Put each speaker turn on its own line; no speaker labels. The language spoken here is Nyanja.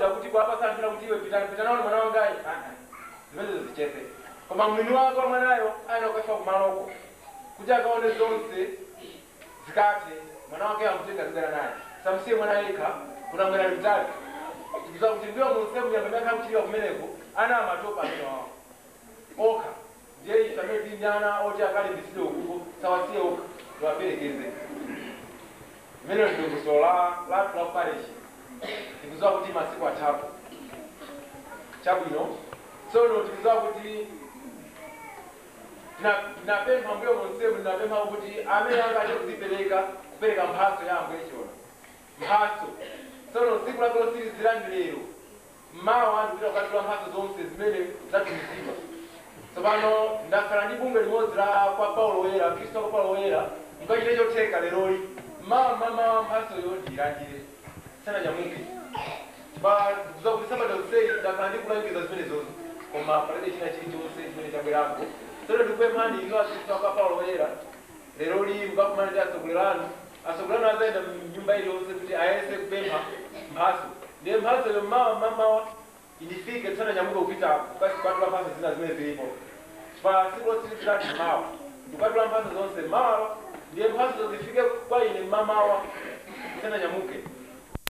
kuti kwa hapa sana kuti iwe pita nao mwana wangu ngai zimezo zicheze koma mwini wako mwanayo aina kwa sababu maloko kuja kaone zonse zikate mwana wake amtenga zigara naye samsie mwana yeka kuna mwana mtali kiza kuti ndio msemu ya mbeka kuchiliwa kumeneko ana matopa ndio oka je isamedi nyana oje akali bisile ukuko sawasie oka twapelekeze meno ndio kusola la parish tikuzwa kuti masiku atatu chabwino sono tikuzwa kuti na pempa mbuyo monsemu na pempa kuti amene angaje kuzipereka kupereka mphaso yangu echona mphaso sono siku la kolosiri zilangilero mawa ndikuita kukatula mphaso zonse zimene zatumizidwa tsopano ndakhala ndi bungwe limodzi la kwa Paulo Woyera Kristo kwa Paulo Woyera mukachite chotheka leroli mama mphaso yondilandire sana nyamuke ba kuzokuti sabata usei ndakandi kulangiza zimene zonse koma palete china chili chonse chimene chabwerako sono ndikupe mani ino asitwa kwa Paulo Woyera lero li mbakumana ndi asogolerano azaenda nyumba ili yonse kuti ayese kupempha mphaso ndiye mphaso yo mama inifike sana nyamuke kupita kasi kwatula mphaso zina zimene zilipo pa siku losiri zilati mawa ndikatula mphaso zonse mawa ndiye mphaso zifike kwa ine mamawa sana nyamuke